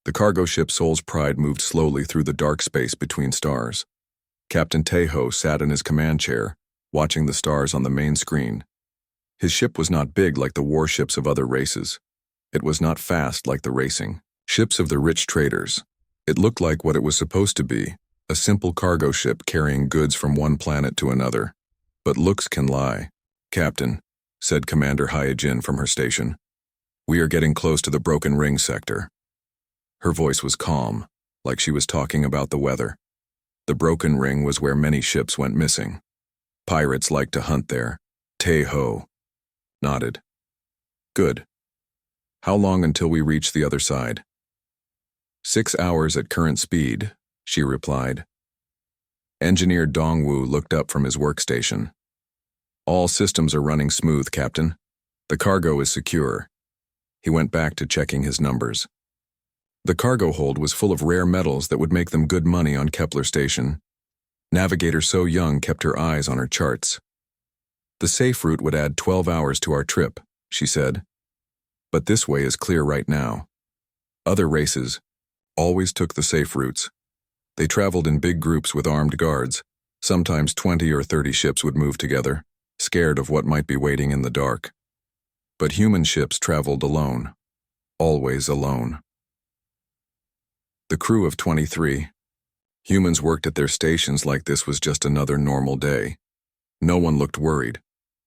The cargo ship Soul's Pride moved slowly through the dark space between stars. Captain Tejo sat in his command chair, watching the stars on the main screen. His ship was not big like the warships of other races. It was not fast like the racing ships of the rich traders. It looked like what it was supposed to be, a simple cargo ship carrying goods from one planet to another. But looks can lie. "Captain," said Commander Hyojin from her station, "we are getting close to the Broken Ring sector." Her voice was calm, like she was talking about the weather. The Broken Ring was where many ships went missing. Pirates liked to hunt there. Tejo nodded. "Good. How long until we reach the other side?" 6 hours at current speed, she replied. Engineer Dongwu looked up from his workstation. "All systems are running smooth, Captain. The cargo is secure." He went back to checking his numbers. The cargo hold was full of rare metals that would make them good money on Kepler Station. Navigator So Young kept her eyes on her charts. "The safe route would add 12 hours to our trip," she said. "But this way is clear right now." Other races always took the safe routes. They traveled in big groups with armed guards. Sometimes 20 or 30 ships would move together, scared of what might be waiting in the dark. But human ships traveled alone. Always alone. The crew of 23. Humans worked at their stations like this was just another normal day. No one looked worried.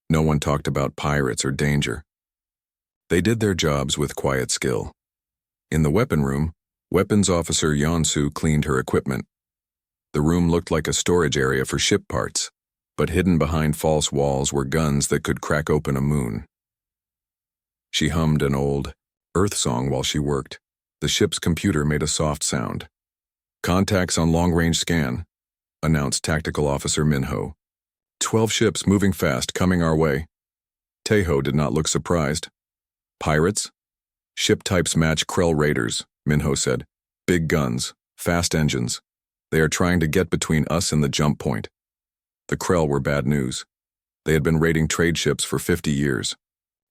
No one talked about pirates or danger. They did their jobs with quiet skill. In the weapon room, Weapons Officer Yansu cleaned her equipment. The room looked like a storage area for ship parts, but hidden behind false walls were guns that could crack open a moon. She hummed an old Earth song while she worked. The ship's computer made a soft sound. "Contacts on long-range scan," announced Tactical Officer Minho. 12 ships moving fast, coming our way." Tejo did not look surprised. "Pirates?" "Ship types match Krell raiders," Minho said. "Big guns, fast engines. They are trying to get between us and the jump point." The Krell were bad news. They had been raiding trade ships for 50 years.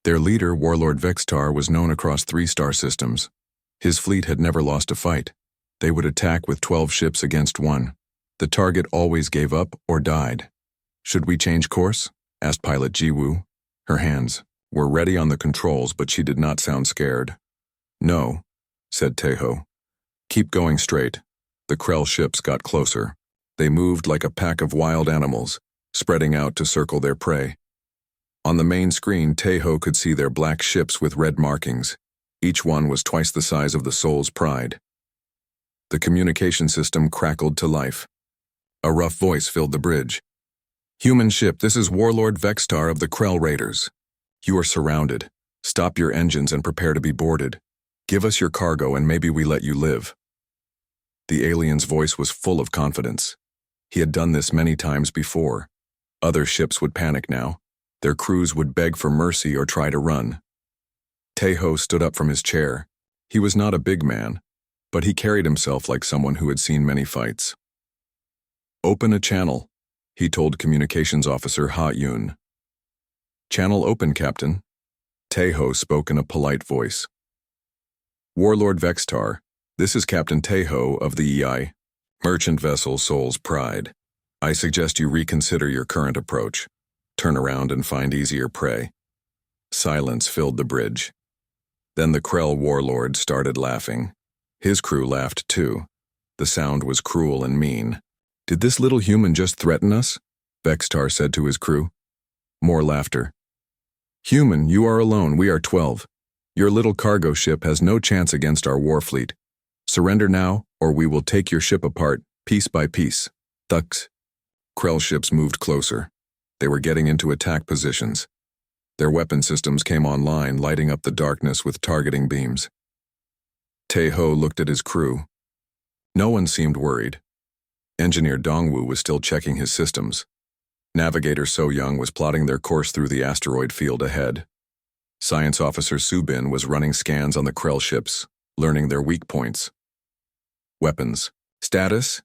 Their leader, Warlord Vextar, was known across 3-star systems. His fleet had never lost a fight. They would attack with 12 ships against one. The target always gave up or died. "Should we change course?" asked Pilot Jiwoo. Her hands were ready on the controls, but she did not sound scared. "No," said Tejo. "Keep going straight." The Krell ships got closer. They moved like a pack of wild animals, spreading out to circle their prey. On the main screen, Tejo could see their black ships with red markings. Each one was twice the size of the Soul's Pride. The communication system crackled to life. A rough voice filled the bridge. "Human ship, this is Warlord Vextar of the Krell Raiders. You are surrounded. Stop your engines and prepare to be boarded. Give us your cargo and maybe we let you live." The alien's voice was full of confidence. He had done this many times before. Other ships would panic now. Their crews would beg for mercy or try to run. Tejo stood up from his chair. He was not a big man, but he carried himself like someone who had seen many fights. "Open a channel," he told Communications Officer Ha Yun. "Channel open, Captain." Tejo spoke in a polite voice. "Warlord Vextar, this is Captain Tejo of the EI, merchant vessel Soul's Pride. I suggest you reconsider your current approach. Turn around and find easier prey." Silence filled the bridge. Then the Krell warlord started laughing. His crew laughed too. The sound was cruel and mean. "Did this little human just threaten us?" Vextar said to his crew. More laughter. "Human, you are alone. We are 12. Your little cargo ship has no chance against our war fleet. Surrender now, or we will take your ship apart, piece by piece." Thucks. Krell ships moved closer. They were getting into attack positions. Their weapon systems came online, lighting up the darkness with targeting beams. Tejo looked at his crew. No one seemed worried. Engineer Dongwu was still checking his systems. Navigator So Young was plotting their course through the asteroid field ahead. Science Officer Subin was running scans on the Krell ships, learning their weak points. "Weapons. Status?"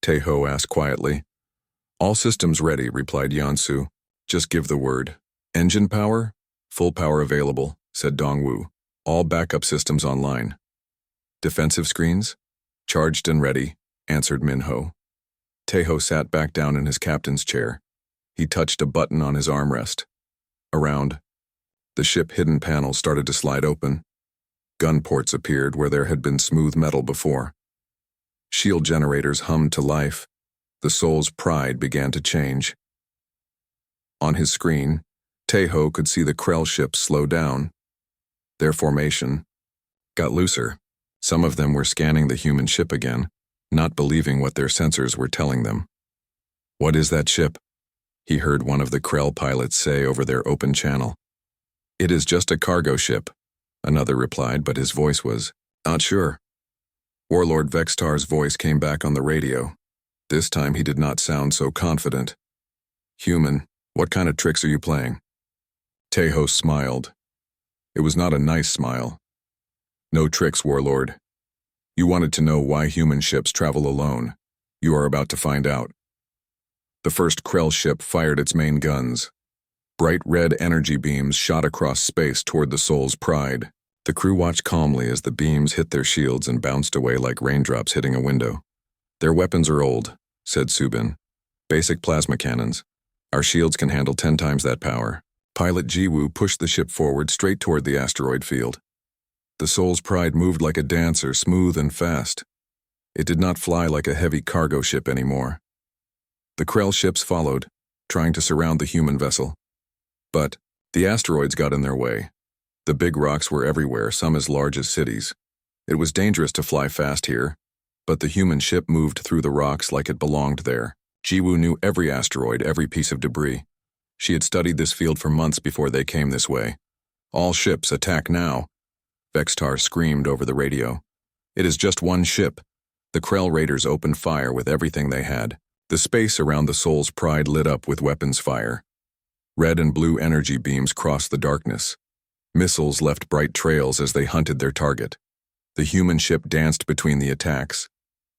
Tejo asked quietly. "All systems ready," replied Yansu. "Just give the word." "Engine power?" "Full power available," said Dongwu. "All backup systems online." Defensive screens? Charged and ready, answered Minho. Teho sat back down in his captain's chair. He touched a button on his armrest. Around. The ship hidden panel started to slide open. Gun ports appeared where there had been smooth metal before. Shield generators hummed to life. The soul's pride began to change. On his screen, Teho could see the Krell ships slow down. Their formation got looser. Some of them were scanning the human ship again, not believing what their sensors were telling them. "What is that ship?" he heard one of the Krell pilots say over their open channel. "It is just a cargo ship," another replied, but his voice was not sure. Warlord Vextar's voice came back on the radio. This time he did not sound so confident. "Human, what kind of tricks are you playing?" Teho smiled. It was not a nice smile. "No tricks, Warlord. You wanted to know why human ships travel alone. You are about to find out." The first Krell ship fired its main guns. Bright red energy beams shot across space toward the Soul's Pride. The crew watched calmly as the beams hit their shields and bounced away like raindrops hitting a window. "Their weapons are old," said Subin. "Basic plasma cannons. Our shields can handle 10 times that power." Pilot Jiwoo pushed the ship forward straight toward the asteroid field. The Soul's Pride moved like a dancer, smooth and fast. It did not fly like a heavy cargo ship anymore. The Krell ships followed, trying to surround the human vessel. But the asteroids got in their way. The big rocks were everywhere, some as large as cities. It was dangerous to fly fast here, but the human ship moved through the rocks like it belonged there. Jiwoo knew every asteroid, every piece of debris. She had studied this field for months before they came this way. "All ships, attack now," Vextar screamed over the radio. "It is just one ship." The Krell raiders opened fire with everything they had. The space around the Soul's Pride lit up with weapons fire. Red and blue energy beams crossed the darkness. Missiles left bright trails as they hunted their target. The human ship danced between the attacks.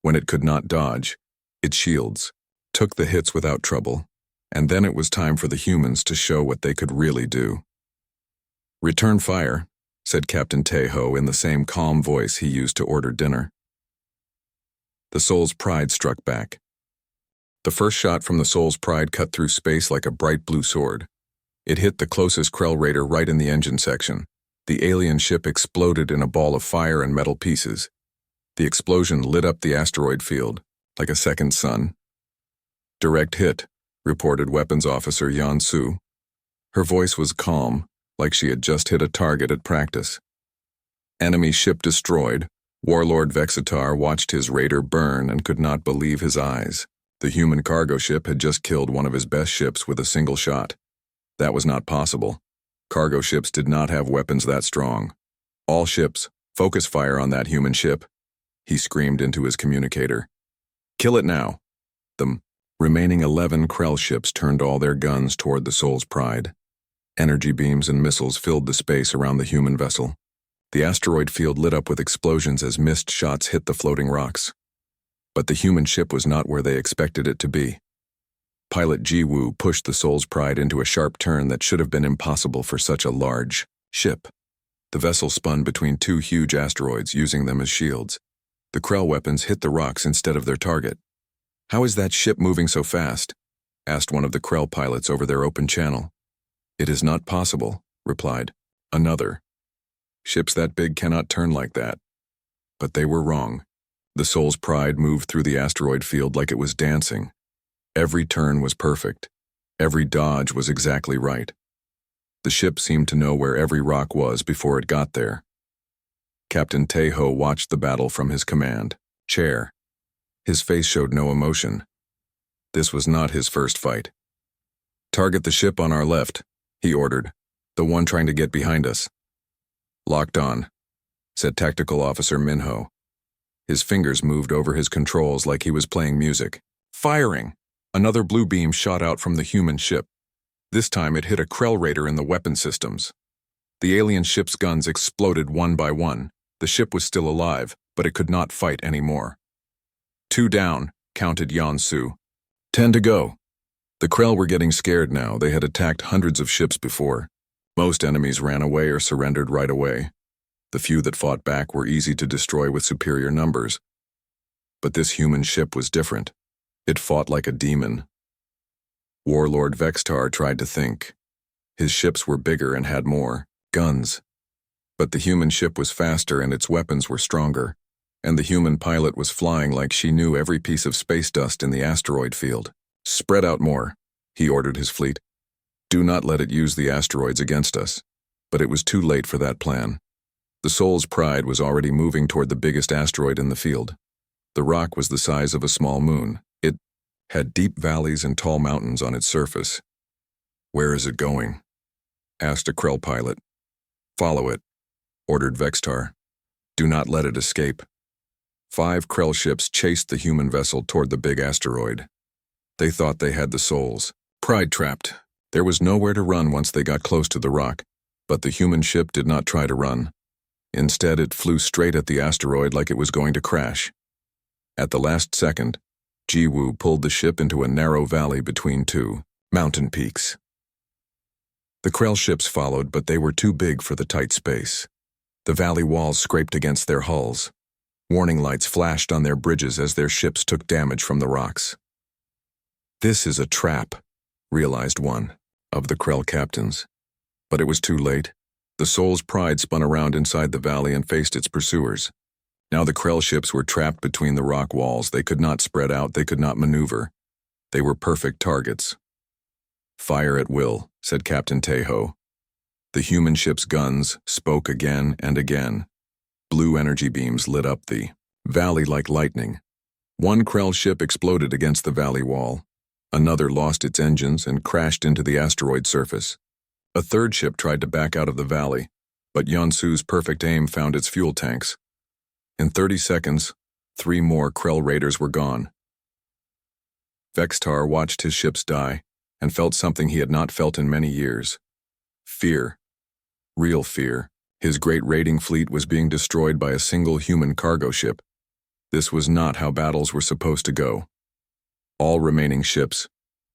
When it could not dodge, its shields took the hits without trouble, and then it was time for the humans to show what they could really do. "Return fire," said Captain Teho in the same calm voice he used to order dinner. The Soul's Pride struck back. The first shot from the Soul's Pride cut through space like a bright blue sword. It hit the closest Krell raider right in the engine section. The alien ship exploded in a ball of fire and metal pieces. The explosion lit up the asteroid field, like a second sun. "Direct hit," reported Weapons Officer Yan Su. Her voice was calm, like she had just hit a target at practice. Enemy ship destroyed. Warlord Vexitar watched his raider burn and could not believe his eyes. The human cargo ship had just killed one of his best ships with a single shot. That was not possible. Cargo ships did not have weapons that strong. "All ships, focus fire on that human ship," he screamed into his communicator. "Kill it now." The remaining 11 Krell ships turned all their guns toward the Soul's Pride. Energy beams and missiles filled the space around the human vessel. The asteroid field lit up with explosions as mist shots hit the floating rocks. But the human ship was not where they expected it to be. Pilot Jiwoo pushed the Soul's Pride into a sharp turn that should have been impossible for such a large ship. The vessel spun between 2 huge asteroids, using them as shields. The Krell weapons hit the rocks instead of their target. "How is that ship moving so fast?" asked one of the Krell pilots over their open channel. "It is not possible," replied another. "Ships that big cannot turn like that." But they were wrong. The Soul's Pride moved through the asteroid field like it was dancing. Every turn was perfect. Every dodge was exactly right. The ship seemed to know where every rock was before it got there. Captain Teho watched the battle from his command chair. His face showed no emotion. This was not his first fight. "Target the ship on our left," he ordered, "the one trying to get behind us." "Locked on," said Tactical Officer Minho. His fingers moved over his controls like he was playing music. Firing! Another blue beam shot out from the human ship. This time it hit a Krell raider in the weapon systems. The alien ship's guns exploded one by one. The ship was still alive, but it could not fight anymore. 2 down, counted Yan Su. 10 to go. The Krell were getting scared now. They had attacked hundreds of ships before. Most enemies ran away or surrendered right away. The few that fought back were easy to destroy with superior numbers. But this human ship was different. It fought like a demon. Warlord Vextar tried to think. His ships were bigger and had more guns. But the human ship was faster and its weapons were stronger, and the human pilot was flying like she knew every piece of space dust in the asteroid field. "Spread out more," he ordered his fleet. "Do not let it use the asteroids against us." But it was too late for that plan. The Soul's Pride was already moving toward the biggest asteroid in the field. The rock was the size of a small moon. It had deep valleys and tall mountains on its surface. "Where is it going?" asked a Krell pilot. "Follow it," ordered Vextar. "Do not let it escape." 5 Krell ships chased the human vessel toward the big asteroid. They thought they had the Soul's Pride trapped. There was nowhere to run once they got close to the rock, but the human ship did not try to run. Instead, it flew straight at the asteroid like it was going to crash. At the last second, Jiwoo pulled the ship into a narrow valley between 2 mountain peaks. The Krell ships followed, but they were too big for the tight space. The valley walls scraped against their hulls. Warning lights flashed on their bridges as their ships took damage from the rocks. "This is a trap," realized one of the Krell captains. But it was too late. The Soul's Pride spun around inside the valley and faced its pursuers. Now the Krell ships were trapped between the rock walls. They could not spread out, they could not maneuver. They were perfect targets. "Fire at will," said Captain Taeho. The human ship's guns spoke again and again. Blue energy beams lit up the valley like lightning. One Krell ship exploded against the valley wall. Another lost its engines and crashed into the asteroid surface. A third ship tried to back out of the valley, but Yonsu's perfect aim found its fuel tanks. In 30 seconds, 3 more Krell raiders were gone. Vextar watched his ships die and felt something he had not felt in many years. Fear. Real fear. His great raiding fleet was being destroyed by a single human cargo ship. This was not how battles were supposed to go. "All remaining ships,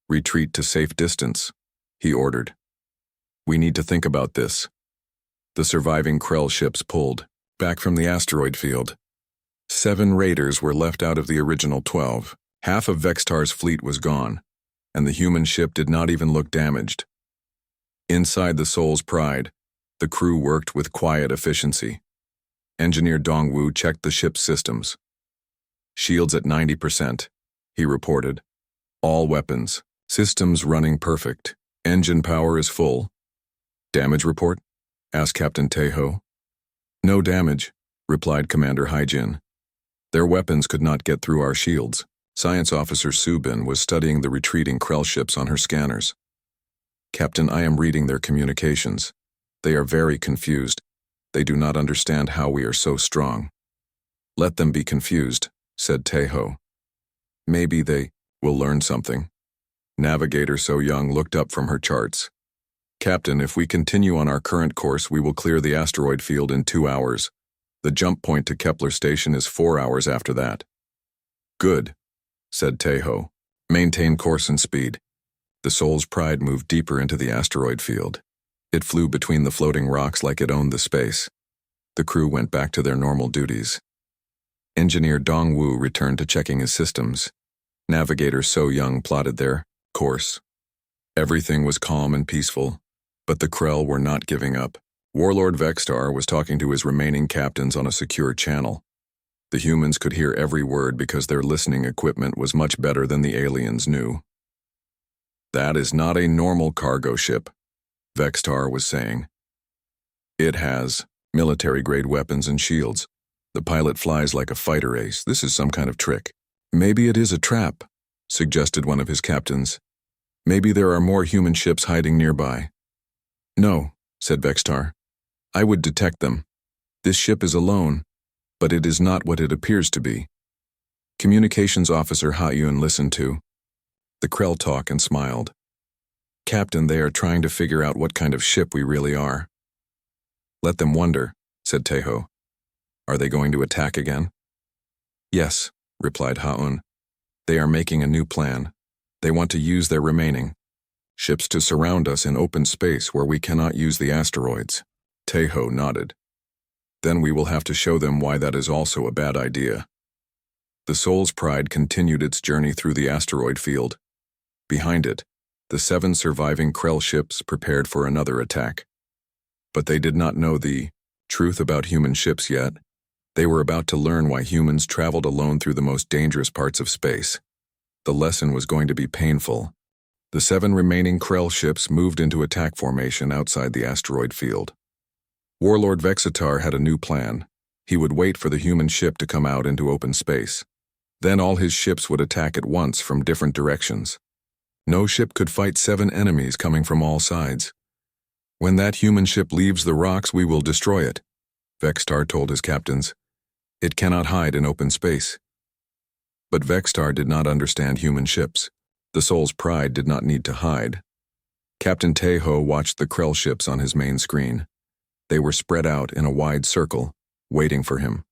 retreat to safe distance," he ordered. "We need to think about this." The surviving Krell ships pulled back from the asteroid field. 7 raiders were left out of the original 12. Half of Vextar's fleet was gone, and the human ship did not even look damaged. Inside the Soul's Pride, the crew worked with quiet efficiency. Engineer Dongwoo checked the ship's systems. "Shields at 90%, he reported. "All weapons, systems running perfect. Engine power is full." "Damage report?" asked Captain Taeho. "No damage," replied Commander Haijin. "Their weapons could not get through our shields." Science Officer Subin was studying the retreating Krell ships on her scanners. "Captain, I am reading their communications. They are very confused. They do not understand how we are so strong." "Let them be confused," said Taeho. "Maybe they will learn something." Navigator So Young looked up from her charts. "Captain, if we continue on our current course, we will clear the asteroid field in 2 hours. The jump point to Kepler Station is 4 hours after that." "Good," said Taeho. "Maintain course and speed." The Soul's Pride moved deeper into the asteroid field. It flew between the floating rocks like it owned the space. The crew went back to their normal duties. Engineer Dongwoo returned to checking his systems. Navigator So Young plotted their course. Everything was calm and peaceful, but the Krell were not giving up. Warlord Vextar was talking to his remaining captains on a secure channel. The humans could hear every word because their listening equipment was much better than the aliens knew. "That is not a normal cargo ship," Vextar was saying. "It has military-grade weapons and shields. The pilot flies like a fighter ace. This is some kind of trick." "Maybe it is a trap," suggested one of his captains. "Maybe there are more human ships hiding nearby." "No," said Vextar. "I would detect them. This ship is alone, but it is not what it appears to be." Communications Officer Ha-Yun listened to the Krell talk and smiled. "Captain, they are trying to figure out what kind of ship we really are." "Let them wonder," said Taeho. "Are they going to attack again?" "Yes," replied Ha-Un. "They are making a new plan. They want to use their remaining ships to surround us in open space where we cannot use the asteroids." Taeho nodded. Then we will have to show them why that is also a bad idea. The Soul's Pride continued its journey through the asteroid field. Behind it, the 7 surviving Krell ships prepared for another attack. But they did not know the truth about human ships yet. They were about to learn why humans traveled alone through the most dangerous parts of space. The lesson was going to be painful. The 7 remaining Krell ships moved into attack formation outside the asteroid field. Warlord Vexitar had a new plan. He would wait for the human ship to come out into open space. Then all his ships would attack at once from different directions. No ship could fight 7 enemies coming from all sides. When that human ship leaves the rocks, we will destroy it, Vexitar told his captains. It cannot hide in open space. But Vexitar did not understand human ships. The Soul's Pride did not need to hide. Captain Tejo watched the Krell ships on his main screen. They were spread out in a wide circle, waiting for him.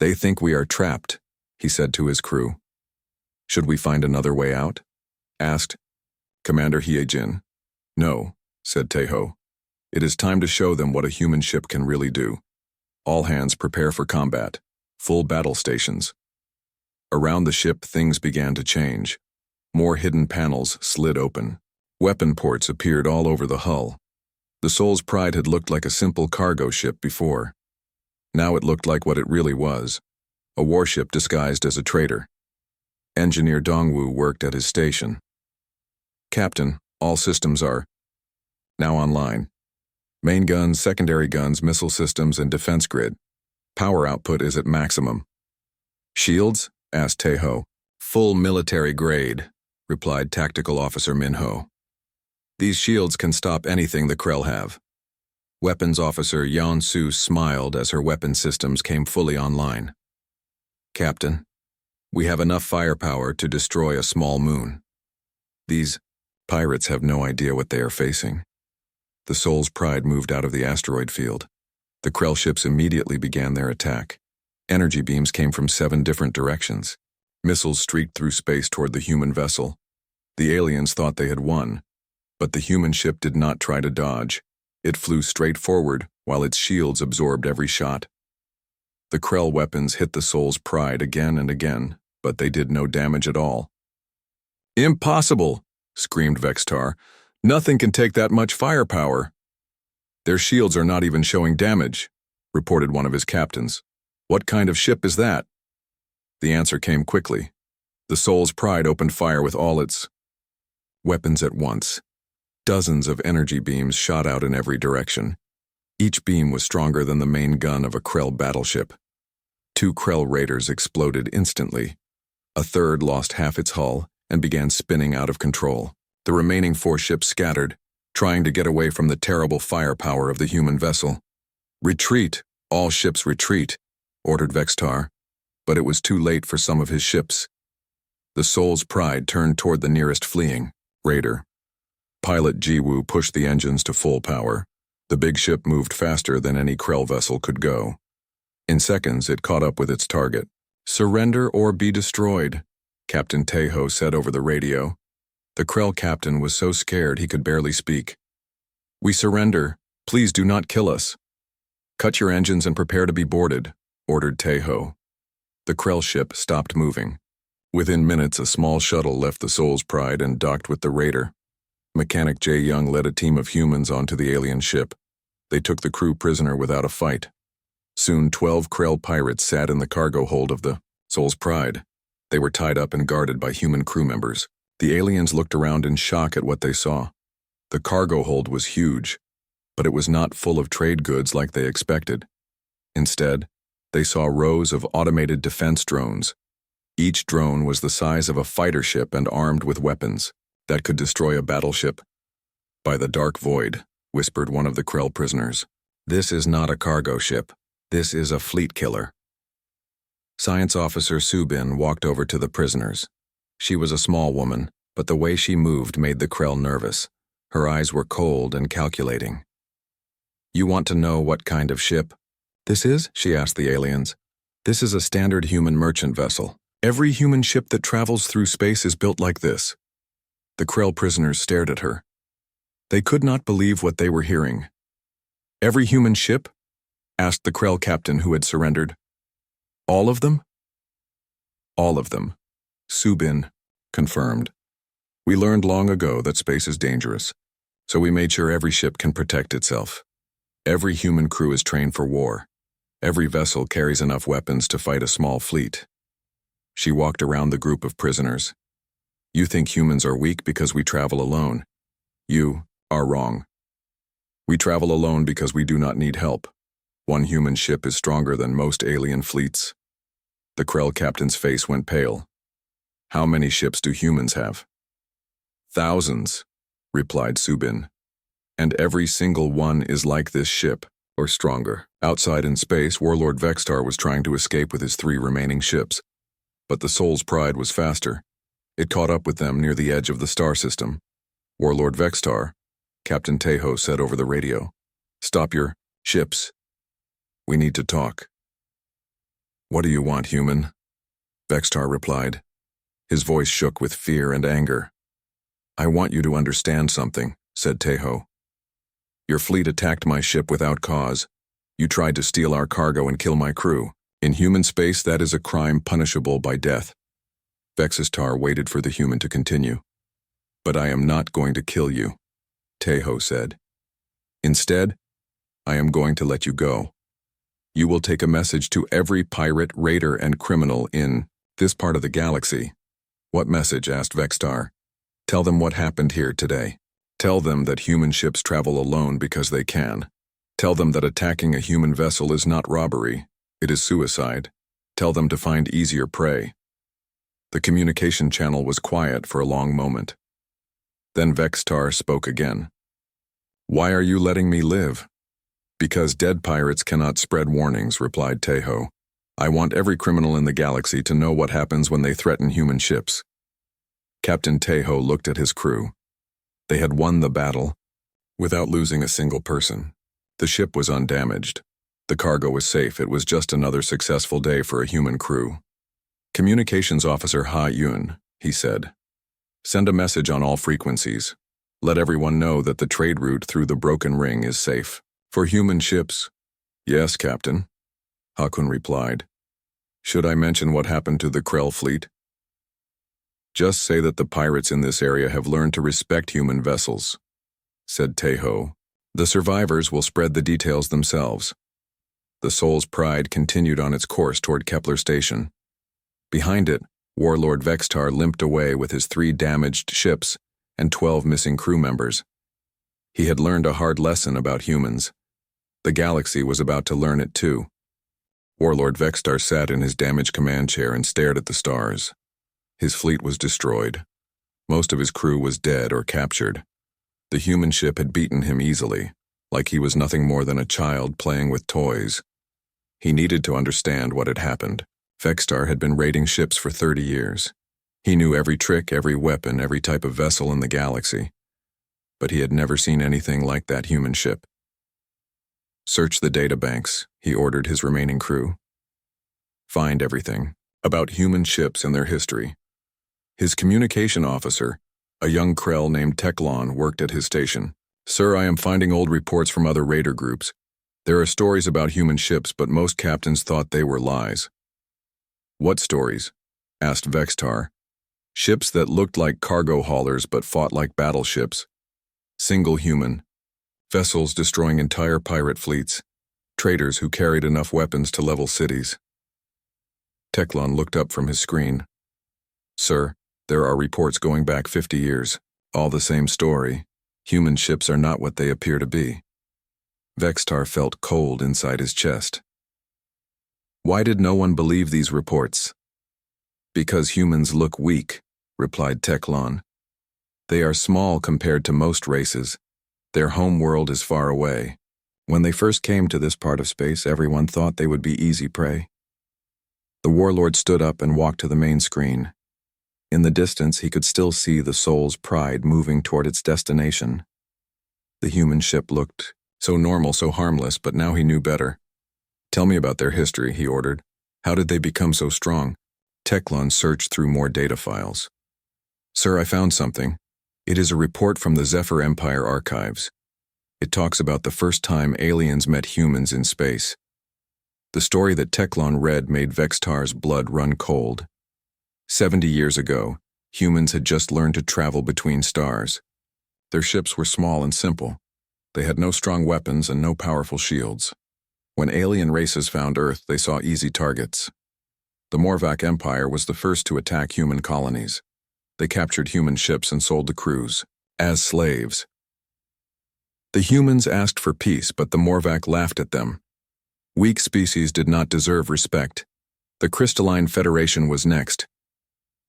They think we are trapped, he said to his crew. Should we find another way out? Asked Commander Hyejin. No, said Tejo. It is time to show them what a human ship can really do. All hands prepare for combat. Full battle stations. Around the ship, things began to change. More hidden panels slid open. Weapon ports appeared all over the hull. The Soul's Pride had looked like a simple cargo ship before. Now it looked like what it really was, a warship disguised as a trader. Engineer Dongwu worked at his station. Captain, all systems are now online. Main guns, secondary guns, missile systems, and defense grid. Power output is at maximum. Shields? Asked Tejo. Full military grade, replied Tactical Officer Minho. These shields can stop anything the Krell have. Weapons Officer Yansu smiled as her weapon systems came fully online. Captain, we have enough firepower to destroy a small moon. These pirates have no idea what they are facing. The Soul's Pride moved out of the asteroid field. The Krell ships immediately began their attack. Energy beams came from 7 different directions. Missiles streaked through space toward the human vessel. The aliens thought they had won, but the human ship did not try to dodge. It flew straight forward while its shields absorbed every shot. The Krell weapons hit the Soul's Pride again and again, but they did no damage at all. Impossible, screamed Vexitar. Nothing can take that much firepower. Their shields are not even showing damage, reported one of his captains. What kind of ship is that? The answer came quickly. The Soul's Pride opened fire with all its weapons at once. Dozens of energy beams shot out in every direction. Each beam was stronger than the main gun of a Krell battleship. 2 Krell raiders exploded instantly. A third lost half its hull and began spinning out of control. The remaining 4 ships scattered, trying to get away from the terrible firepower of the human vessel. Retreat! All ships retreat, ordered Vexitar, but it was too late for some of his ships. The Soul's Pride turned toward the nearest fleeing raider. Pilot Jiwoo pushed the engines to full power. The big ship moved faster than any Krell vessel could go. In seconds, it caught up with its target. Surrender or be destroyed, Captain Tejo said over the radio. The Krell captain was so scared he could barely speak. We surrender. Please do not kill us. Cut your engines and prepare to be boarded, ordered Tejo. The Krell ship stopped moving. Within minutes, a small shuttle left the Soul's Pride and docked with the raider. Mechanic Jae Young led a team of humans onto the alien ship. They took the crew prisoner without a fight. Soon 12 Krell pirates sat in the cargo hold of the Soul's Pride. They were tied up and guarded by human crew members. The aliens looked around in shock at what they saw. The cargo hold was huge, but it was not full of trade goods like they expected. Instead, they saw rows of automated defense drones. Each drone was the size of a fighter ship and armed with weapons that could destroy a battleship. By the dark void, whispered one of the Krell prisoners. This is not a cargo ship. This is a fleet killer. Science Officer Subin walked over to the prisoners. She was a small woman, but the way she moved made the Krell nervous. Her eyes were cold and calculating. You want to know what kind of ship this is? She asked the aliens. This is a standard human merchant vessel. Every human ship that travels through space is built like this. The Krell prisoners stared at her. They could not believe what they were hearing. Every human ship? asked the Krell captain who had surrendered. All of them? All of them, Subin confirmed. We learned long ago that space is dangerous, so we made sure every ship can protect itself. Every human crew is trained for war. Every vessel carries enough weapons to fight a small fleet. She walked around the group of prisoners. You think humans are weak because we travel alone. You are wrong. We travel alone because we do not need help. One human ship is stronger than most alien fleets. The Krell captain's face went pale. How many ships do humans have? Thousands, replied Subin. And every single one is like this ship, or stronger. Outside in space, Warlord Vextar was trying to escape with his 3 remaining ships. But the Soul's Pride was faster. It caught up with them near the edge of the star system. Warlord Vextar, Captain Tejo said over the radio, "Stop your ships. We need to talk." "What do you want, human?" Vextar replied. His voice shook with fear and anger. "I want you to understand something," said Tejo. "Your fleet attacked my ship without cause. You tried to steal our cargo and kill my crew. In human space, that is a crime punishable by death." Vexistar waited for the human to continue. "But I am not going to kill you," Tejo said. "Instead, I am going to let you go. You will take a message to every pirate, raider, and criminal in this part of the galaxy." "What message?" asked Vextar. "Tell them what happened here today. Tell them that human ships travel alone because they can. Tell them that attacking a human vessel is not robbery, it is suicide. Tell them to find easier prey." The communication channel was quiet for a long moment. Then Vextar spoke again. "Why are you letting me live?" "Because dead pirates cannot spread warnings," replied Tejo. "I want every criminal in the galaxy to know what happens when they threaten human ships." Captain Tejo looked at his crew. They had won the battle without losing a single person. The ship was undamaged. The cargo was safe. It was just another successful day for a human crew. "Communications Officer Ha Yun," he said. "Send a message on all frequencies. Let everyone know that the trade route through the Broken Ring is safe. For human ships." "Yes, Captain," Hakun replied. "Should I mention what happened to the Krell fleet?" "Just say that the pirates in this area have learned to respect human vessels," said Tejo. "The survivors will spread the details themselves." The Soul's Pride continued on its course toward Kepler Station. Behind it, Warlord Vextar limped away with his 3 damaged ships and 12 missing crew members. He had learned a hard lesson about humans. The galaxy was about to learn it too. Warlord Vextar sat in his damaged command chair and stared at the stars. His fleet was destroyed. Most of his crew was dead or captured. The human ship had beaten him easily, like he was nothing more than a child playing with toys. He needed to understand what had happened. Vextar had been raiding ships for 30 years. He knew every trick, every weapon, every type of vessel in the galaxy. But he had never seen anything like that human ship. "Search the databanks," he ordered his remaining crew. "Find everything about human ships and their history." His communication officer, a young Krell named Teklon, worked at his station. "Sir, I am finding old reports from other raider groups. There are stories about human ships, but most captains thought they were lies." "What stories?" asked Vextar. "Ships that looked like cargo haulers but fought like battleships. Single human. Vessels destroying entire pirate fleets. Traders who carried enough weapons to level cities." Teklon looked up from his screen. "Sir, there are reports going back 50 years. All the same story. Human ships are not what they appear to be." Vextar felt cold inside his chest. "Why did no one believe these reports?" "Because humans look weak," replied Teklon. "They are small compared to most races. Their home world is far away. When they first came to this part of space, everyone thought they would be easy prey." The warlord stood up and walked to the main screen. In the distance, he could still see the Soul's Pride moving toward its destination. The human ship looked so normal, so harmless, but now he knew better. "Tell me about their history," he ordered. "How did they become so strong?" Teklon searched through more data files. "Sir, I found something. It is a report from the Zephyr Empire archives. It talks about the first time aliens met humans in space. The story that Teklon read made Vextar's blood run cold. 70 years ago, humans had just learned to travel between stars. Their ships were small and simple. They had no strong weapons and no powerful shields. When alien races found Earth, they saw easy targets. The Morvac Empire was the first to attack human colonies. They captured human ships and sold the crews as slaves. The humans asked for peace, but the Morvac laughed at them. Weak species did not deserve respect. The Crystalline Federation was next.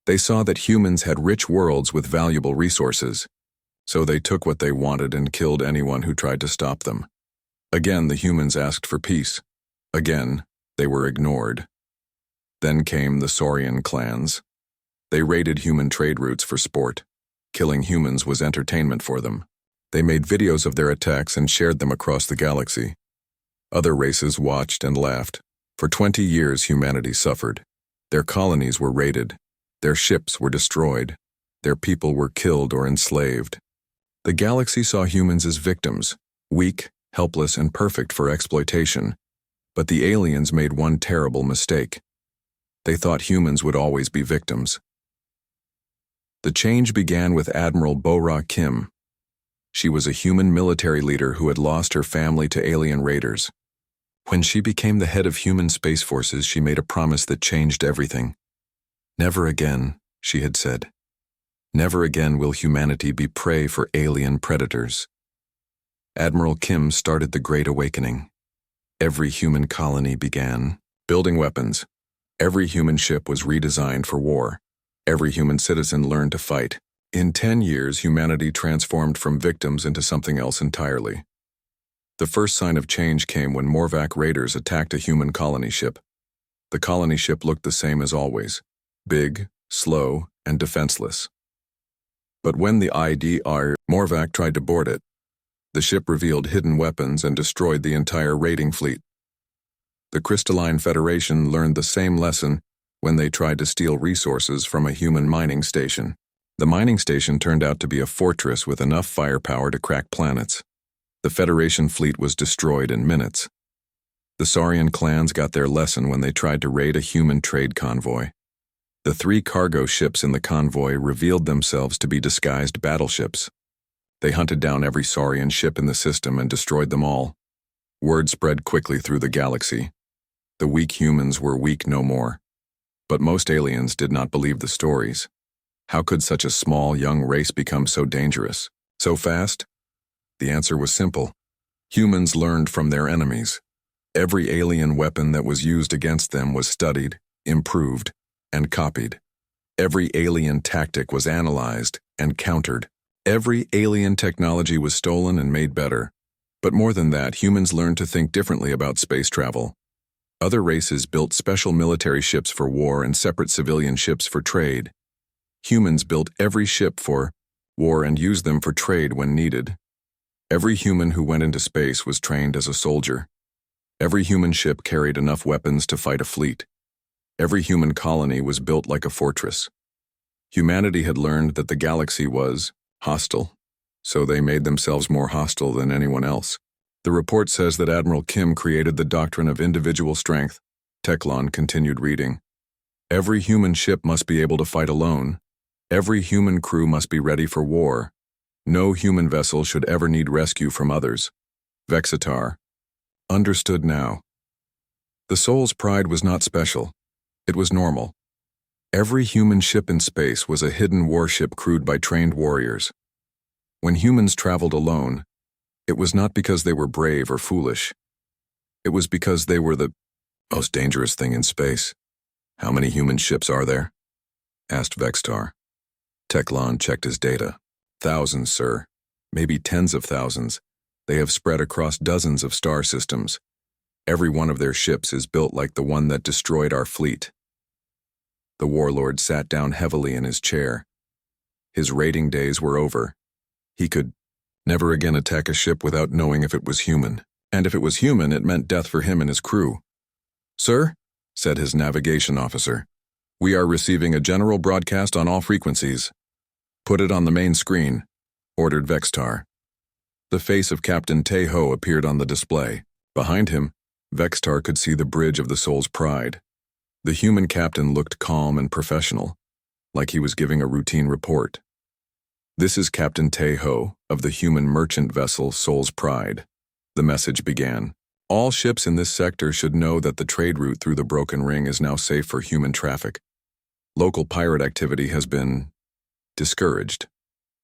They saw that humans had rich worlds with valuable resources, so they took what they wanted and killed anyone who tried to stop them. Again, the humans asked for peace. Again, they were ignored. Then came the Saurian clans. They raided human trade routes for sport. Killing humans was entertainment for them. They made videos of their attacks and shared them across the galaxy. Other races watched and laughed. For 20 years, humanity suffered. Their colonies were raided. Their ships were destroyed. Their people were killed or enslaved. The galaxy saw humans as victims, weak, helpless, and perfect for exploitation. But the aliens made one terrible mistake. They thought humans would always be victims. The change began with Admiral Bo-Ra Kim. She was a human military leader who had lost her family to alien raiders. When she became the head of human space forces, she made a promise that changed everything. "Never again," she had said. "Never again will humanity be prey for alien predators." Admiral Kim started the Great Awakening. Every human colony began building weapons. Every human ship was redesigned for war. Every human citizen learned to fight. In 10 years, humanity transformed from victims into something else entirely. The first sign of change came when Morvac raiders attacked a human colony ship. The colony ship looked the same as always, big, slow, and defenseless. But when the IDR Morvac tried to board it, the ship revealed hidden weapons and destroyed the entire raiding fleet. The Crystalline Federation learned the same lesson when they tried to steal resources from a human mining station. The mining station turned out to be a fortress with enough firepower to crack planets. The Federation fleet was destroyed in minutes. The Saurian clans got their lesson when they tried to raid a human trade convoy. The 3 cargo ships in the convoy revealed themselves to be disguised battleships. They hunted down every Saurian ship in the system and destroyed them all. Word spread quickly through the galaxy. The weak humans were weak no more. But most aliens did not believe the stories. How could such a small, young race become so dangerous, so fast? The answer was simple. Humans learned from their enemies. Every alien weapon that was used against them was studied, improved, and copied. Every alien tactic was analyzed and countered. Every alien technology was stolen and made better. But more than that, humans learned to think differently about space travel. Other races built special military ships for war and separate civilian ships for trade. Humans built every ship for war and used them for trade when needed. Every human who went into space was trained as a soldier. Every human ship carried enough weapons to fight a fleet. Every human colony was built like a fortress. Humanity had learned that the galaxy was hostile, so they made themselves more hostile than anyone else. The report says that Admiral Kim created the doctrine of individual strength. Teklon continued reading. Every human ship must be able to fight alone. Every human crew must be ready for war. No human vessel should ever need rescue from others. Vexatar understood now. The soul's pride was not special. It was normal. Every human ship in space was a hidden warship crewed by trained warriors. When humans traveled alone, it was not because they were brave or foolish. It was because they were the most dangerous thing in space. "How many human ships are there?" asked Vextar. Teklon checked his data. "Thousands, sir. Maybe tens of thousands. They have spread across dozens of star systems. Every one of their ships is built like the one that destroyed our fleet." The warlord sat down heavily in his chair. His raiding days were over. He could never again attack a ship without knowing if it was human. And if it was human, it meant death for him and his crew. "Sir," said his navigation officer, "we are receiving a general broadcast on all frequencies." "Put it on the main screen," ordered Vextar. The face of Captain Teho appeared on the display. Behind him, Vextar could see the bridge of the Soul's Pride. The human captain looked calm and professional, like he was giving a routine report. "This is Captain Tae-ho of the human merchant vessel Soul's Pride," the message began. "All ships in this sector should know that the trade route through the Broken Ring is now safe for human traffic. Local pirate activity has been discouraged."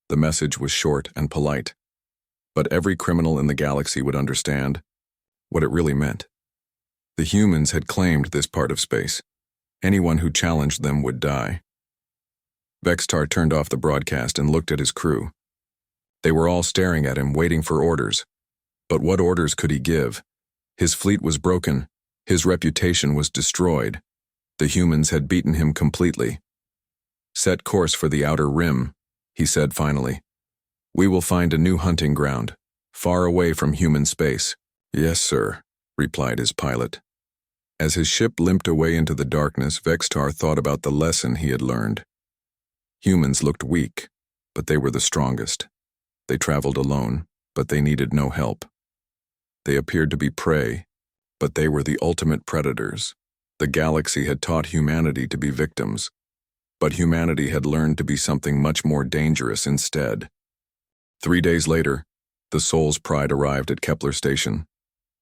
The message was short and polite, but every criminal in the galaxy would understand what it really meant. The humans had claimed this part of space. Anyone who challenged them would die. Vextar turned off the broadcast and looked at his crew. They were all staring at him, waiting for orders. But what orders could he give? His fleet was broken. His reputation was destroyed. The humans had beaten him completely. "Set course for the outer rim," he said finally. "We will find a new hunting ground, far away from human space." "Yes, sir," replied his pilot. As his ship limped away into the darkness, Vextar thought about the lesson he had learned. Humans looked weak, but they were the strongest. They traveled alone, but they needed no help. They appeared to be prey, but they were the ultimate predators. The galaxy had taught humanity to be victims, but humanity had learned to be something much more dangerous instead. 3 days later, the Soul's Pride arrived at Kepler Station.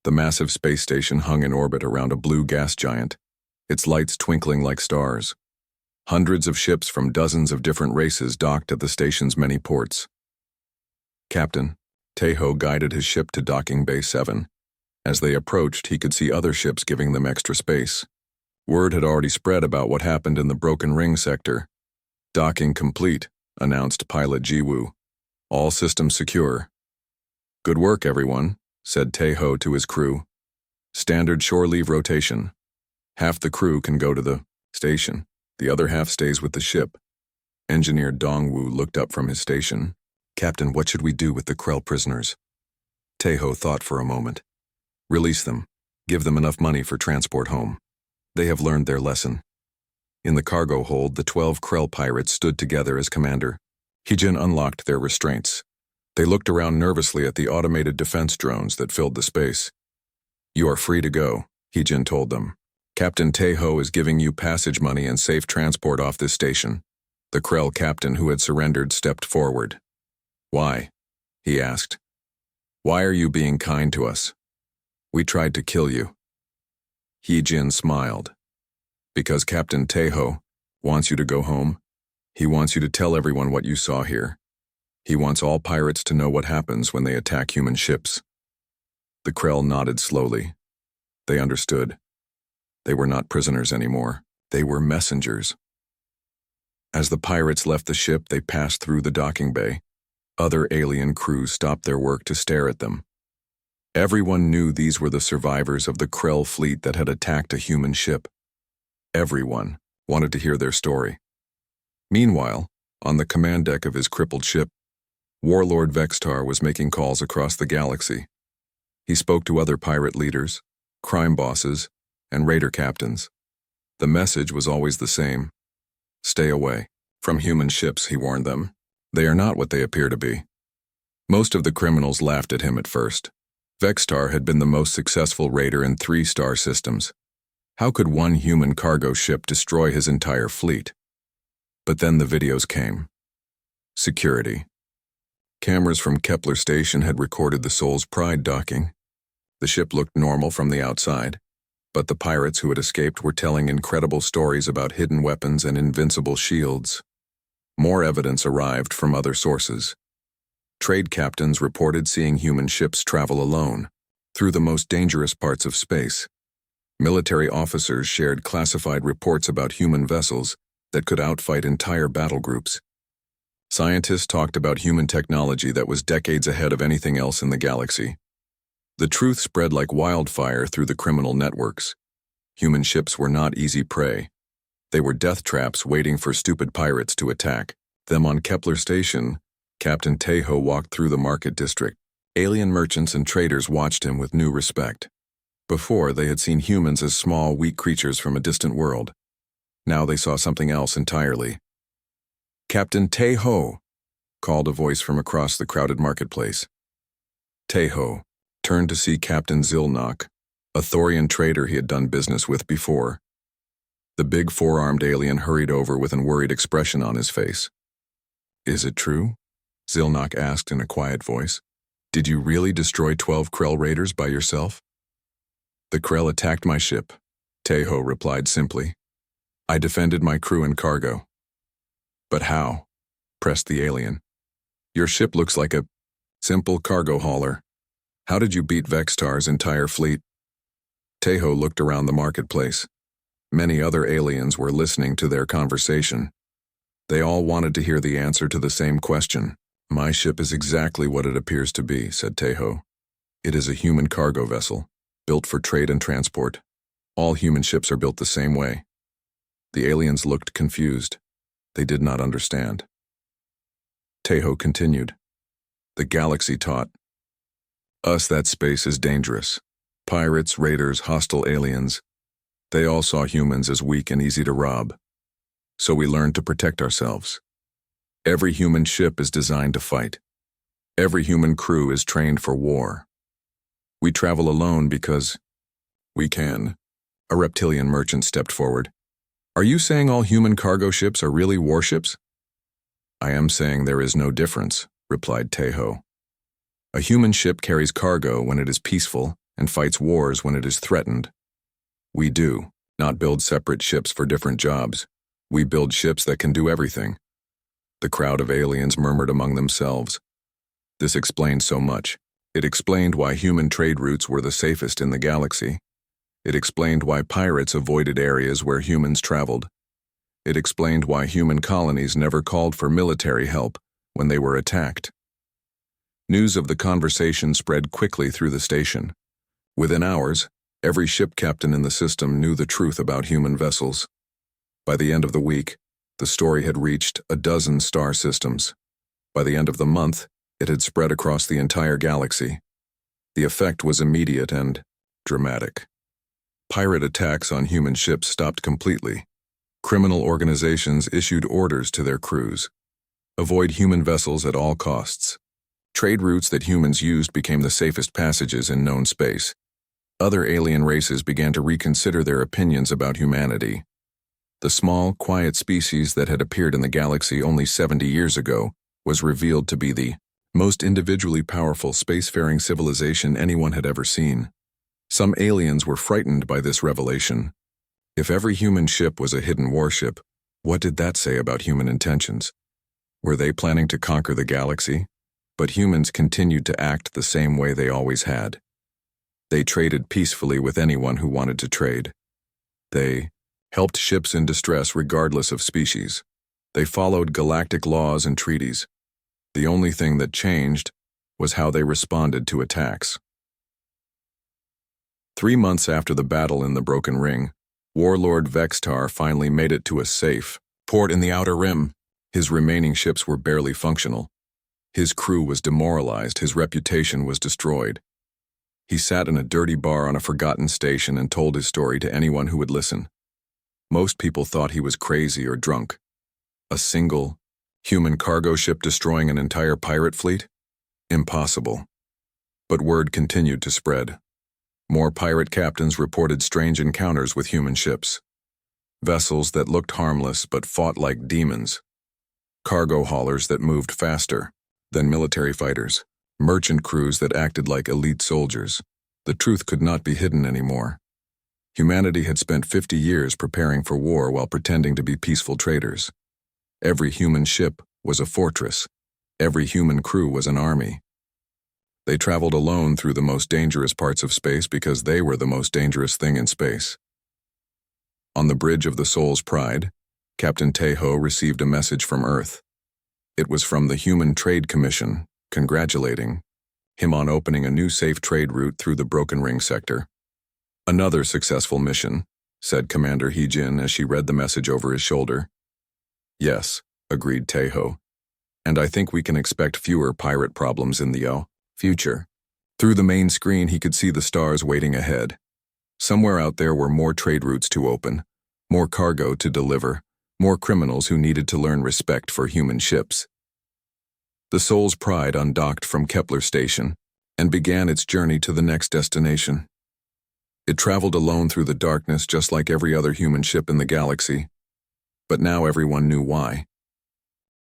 The massive space station hung in orbit around a blue gas giant, its lights twinkling like stars. Hundreds of ships from dozens of different races docked at the station's many ports. Captain Tae-ho guided his ship to Docking Bay 7. As they approached, he could see other ships giving them extra space. Word had already spread about what happened in the Broken Ring sector. "Docking complete," announced pilot Jiwoo. "All systems secure." "Good work, everyone," said Tae-ho to his crew. "Standard shore leave rotation. Half the crew can go to the station. The other half stays with the ship." Engineer Dongwoo looked up from his station. "Captain, what should we do with the Krell prisoners?" Tae-ho thought for a moment. "Release them. Give them enough money for transport home. They have learned their lesson." In the cargo hold, the 12 Krell pirates stood together as commander. Heejin unlocked their restraints. They looked around nervously at the automated defense drones that filled the space. "You are free to go," Heejin told them. "Captain Tae-ho is giving you passage money and safe transport off this station." The Krell captain who had surrendered stepped forward. "Why?" he asked. "Why are you being kind to us? We tried to kill you." Heejin smiled. "Because Captain Tae-ho wants you to go home. He wants you to tell everyone what you saw here. He wants all pirates to know what happens when they attack human ships." The Krell nodded slowly. They understood. They were not prisoners anymore. They were messengers. As the pirates left the ship, they passed through the docking bay. Other alien crews stopped their work to stare at them. Everyone knew these were the survivors of the Krell fleet that had attacked a human ship. Everyone wanted to hear their story. Meanwhile, on the command deck of his crippled ship, Warlord Vextar was making calls across the galaxy. He spoke to other pirate leaders, crime bosses, and raider captains. The message was always the same. "Stay away from human ships," he warned them. "They are not what they appear to be." Most of the criminals laughed at him at first. Vextar had been the most successful raider in 3 star systems. How could one human cargo ship destroy his entire fleet? But then the videos came. Security. Cameras from Kepler Station had recorded the Soul's Pride docking. The ship looked normal from the outside, but the pirates who had escaped were telling incredible stories about hidden weapons and invincible shields. More evidence arrived from other sources. Trade captains reported seeing human ships travel alone, through the most dangerous parts of space. Military officers shared classified reports about human vessels that could outfight entire battle groups. Scientists talked about human technology that was decades ahead of anything else in the galaxy. The truth spread like wildfire through the criminal networks. Human ships were not easy prey. They were death traps waiting for stupid pirates to attack them. On Kepler Station, Captain Tae-ho walked through the market district. Alien merchants and traders watched him with new respect. Before, they had seen humans as small, weak creatures from a distant world. Now they saw something else entirely. "Captain Tae-ho," called a voice from across the crowded marketplace. Tae-ho turned to see Captain Zilnok, a Thorian trader he had done business with before. The big four-armed alien hurried over with an worried expression on his face. "Is it true?" Zilnok asked in a quiet voice. "Did you really destroy 12 Krell raiders by yourself?" "The Krell attacked my ship," Teho replied simply. "I defended my crew and cargo." "But how?" pressed the alien. "Your ship looks like a simple cargo hauler. How did you beat Vextar's entire fleet?" Teho looked around the marketplace. Many other aliens were listening to their conversation. They all wanted to hear the answer to the same question. "My ship is exactly what it appears to be," said Teho. "It is a human cargo vessel, built for trade and transport. All human ships are built the same way." The aliens looked confused. They did not understand. Teho continued. "The galaxy taught us that space is dangerous. Pirates, raiders, hostile aliens. They all saw humans as weak and easy to rob. So we learned to protect ourselves. Every human ship is designed to fight. Every human crew is trained for war. We travel alone because we can." A reptilian merchant stepped forward. "Are you saying all human cargo ships are really warships?" "I am saying there is no difference," replied Teho. "A human ship carries cargo when it is peaceful and fights wars when it is threatened. We do not build separate ships for different jobs. We build ships that can do everything." The crowd of aliens murmured among themselves. This explained so much. It explained why human trade routes were the safest in the galaxy. It explained why pirates avoided areas where humans traveled. It explained why human colonies never called for military help when they were attacked. News of the conversation spread quickly through the station. Within hours, every ship captain in the system knew the truth about human vessels. By the end of the week, the story had reached a dozen star systems. By the end of the month, it had spread across the entire galaxy. The effect was immediate and dramatic. Pirate attacks on human ships stopped completely. Criminal organizations issued orders to their crews. Avoid human vessels at all costs. Trade routes that humans used became the safest passages in known space. Other alien races began to reconsider their opinions about humanity. The small, quiet species that had appeared in the galaxy only 70 years ago was revealed to be the most individually powerful spacefaring civilization anyone had ever seen. Some aliens were frightened by this revelation. If every human ship was a hidden warship, what did that say about human intentions? Were they planning to conquer the galaxy? But humans continued to act the same way they always had. They traded peacefully with anyone who wanted to trade. They helped ships in distress regardless of species. They followed galactic laws and treaties. The only thing that changed was how they responded to attacks. 3 months after the battle in the Broken Ring, Warlord Vextar finally made it to a safe port in the Outer Rim. His remaining ships were barely functional. His crew was demoralized, his reputation was destroyed. He sat in a dirty bar on a forgotten station and told his story to anyone who would listen. Most people thought he was crazy or drunk. A single, human cargo ship destroying an entire pirate fleet? Impossible. But word continued to spread. More pirate captains reported strange encounters with human ships. Vessels that looked harmless but fought like demons. Cargo haulers that moved faster than military fighters. Merchant crews that acted like elite soldiers. The truth could not be hidden anymore. Humanity had spent 50 years preparing for war while pretending to be peaceful traders. Every human ship was a fortress. Every human crew was an army. They traveled alone through the most dangerous parts of space because they were the most dangerous thing in space. On the bridge of the Soul's Pride, Captain Teho received a message from Earth. It was from the Human Trade Commission, congratulating him on opening a new safe trade route through the Broken Ring sector. "Another successful mission," said Commander Heejin as she read the message over his shoulder. "Yes," agreed Teho. "And I think we can expect fewer pirate problems in the future." Through the main screen he could see the stars waiting ahead. Somewhere out there were more trade routes to open, more cargo to deliver, more criminals who needed to learn respect for human ships. The Soul's Pride undocked from Kepler Station and began its journey to the next destination. It traveled alone through the darkness just like every other human ship in the galaxy. But now everyone knew why.